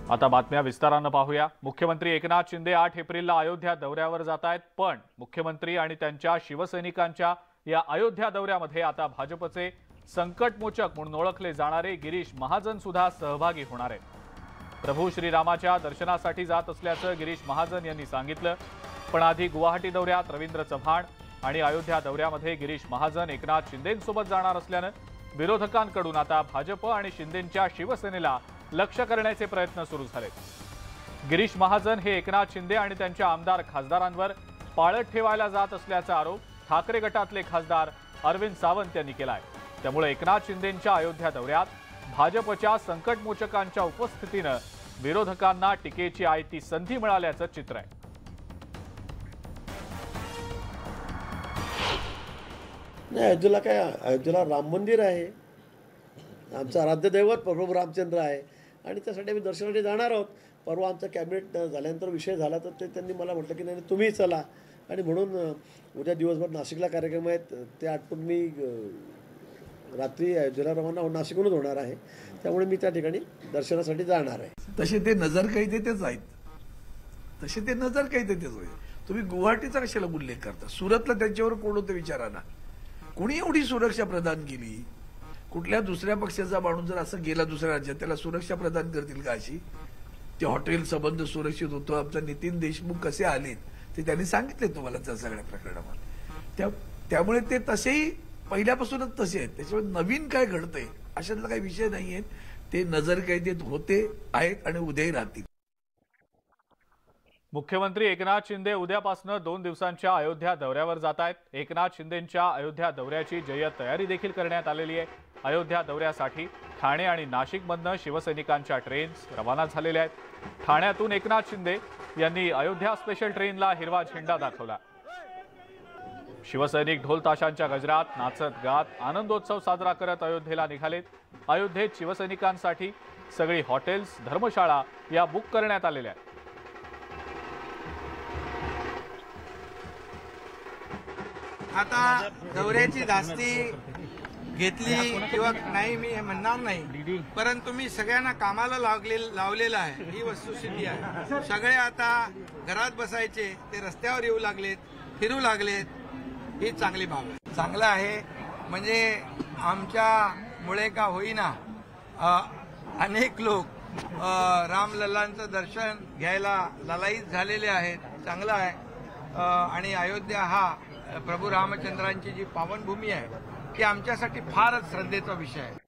आता बातम्या विस्ताराने पाहूया। मुख्यमंत्री एकनाथ शिंदे 8 एप्रिलला अयोध्या दौऱ्यावर जात आहेत, पण मुख्यमंत्री आणि त्यांच्या शिवसैनिकांच्या या अयोध्या दौऱ्यामध्ये आता भाजपचे संकटमोचक म्हणून ओळखले जाणारे गिरीश महाजन सुद्धा सहभागी होणार आहेत। प्रभू श्रीरामाच्या दर्शनासाठी जात असल्याचं गिरीश महाजन यांनी सांगितलं, पण आधी गुवाहाटी दौऱ्यात रवींद्र चव्हाण आणि अयोध्या दौऱ्यामध्ये गिरीश महाजन एकनाथ शिंदेंसोबत जाणार असल्यानं विरोधकांकडून आता भाजप आणि शिंदेंच्या शिवसेनेला लक्ष्य करण्याचे प्रयत्न सुरू झालेत। गिरीश महाजन हे एकनाथ शिंदे आणि त्यांच्या आमदार खासदारांवर पाळत ठेवायला जात असल्याचा आरोप ठाकरे गटातले खासदार अरविंद सावंत यांनी केलाय। त्यामुळे एकनाथ शिंदेंच्या अयोध्या दौऱ्यात भाजपच्या संकटमोचकांच्या उपस्थितीनं विरोधकांना टीकेची आयती संधी मिळाल्याचं चित्र आहे। अयोध्येला काय, अयोध्येला राम मंदिर आहे, आमचं आराध्य दैवत प्रभू रामचंद्र आहे आणि त्यासाठी आम्ही दर्शनासाठी जाणार आहोत। परवा आमचा कॅबिनेट झाल्यानंतर विषय झाला तर त्यांनी मला म्हटलं की नाही तुम्ही चला, आणि म्हणून उद्या दिवसभर नाशिकला कार्यक्रम आहेत, ते आटपून मी रात्री अयोध्येला रवाना नाशिकहूनच होणार आहे। त्यामुळे मी त्या ठिकाणी दर्शनासाठी जाणार आहे। तसे ते नजरकैदे तेच आहेत, तसे ते नजरकैदे तेच होईल। तुम्ही गुवाहाटीचा कशाला उल्लेख करता? सुरतला त्यांच्यावर कोण होतं विचारा ना, कोणी एवढी सुरक्षा प्रदान केली? कुठल्या दुसऱ्या पक्षाचा माणूस जर असं गेला दुसऱ्या राज्यात, त्याला सुरक्षा प्रदान करतील का अशी? ते हॉटेल संबंध सुरक्षित होतं। आमचा नितीन देशमुख कसे आलेत ते त्यांनी सांगितले तुम्हाला त्या सगळ्या प्रकरणामध्ये। त्यामुळे ते तसेही पहिल्यापासूनच तसे आहेत, त्याच्यामुळे नवीन काय घडतंय अशातला काही विषय नाहीये। ते नजरकैदेत होते आहेत आणि उद्याही राहतील। मुख्यमंत्री एकनाथ शिंदे उद्यापासून 2 दिवसांच्या अयोध्या दौऱ्यावर जात आहेत। एकनाथ शिंदेंच्या अयोध्या दौऱ्याची जय्यत तयारी देखील करण्यात आलेली आहे। अयोध्या दौऱ्यासाठी ठाणे आणि नाशिकमधून शिवसैनिकांच्या ट्रेन्स रवाना झालेल्या आहेत। ठाण्यातून एकनाथ शिंदे यांनी अयोध्या स्पेशल ट्रेनला हिरवा झेंडा दाखवला। शिवसैनिक ढोल ताशांच्या गजरात नाचत गात आनंदोत्सव साजरा करत अयोध्येला निघालेत। अयोध्येत शिवसैनिकांसाठी सगळी हॉटेल्स, धर्मशाळा या बुक करण्यात आलेल्या आहेत। आता दौऱ्याची धास्ती घेतली किंवा नाही मी हे म्हणणार नाही, परंतु मी सगळ्यांना कामाला लावलेलं आहे, ही वस्तुस्थिती आहे। सगळे आता घरात बसायचे ते रस्त्यावर येऊ लागलेत, फिरू लागलेत, ही चांगली बाब आहे। चांगलं आहे म्हणजे आमच्यामुळे का होईना अनेक लोक रामलल्लांचं दर्शन घ्यायला ललायित झालेले आहेत, चांगलं आहे। आणि अयोध्या हा प्रभू रामचंद्रांची जी पावनभूमी आहे ती आमच्यासाठी फारच श्रद्धेचा विषय आहे।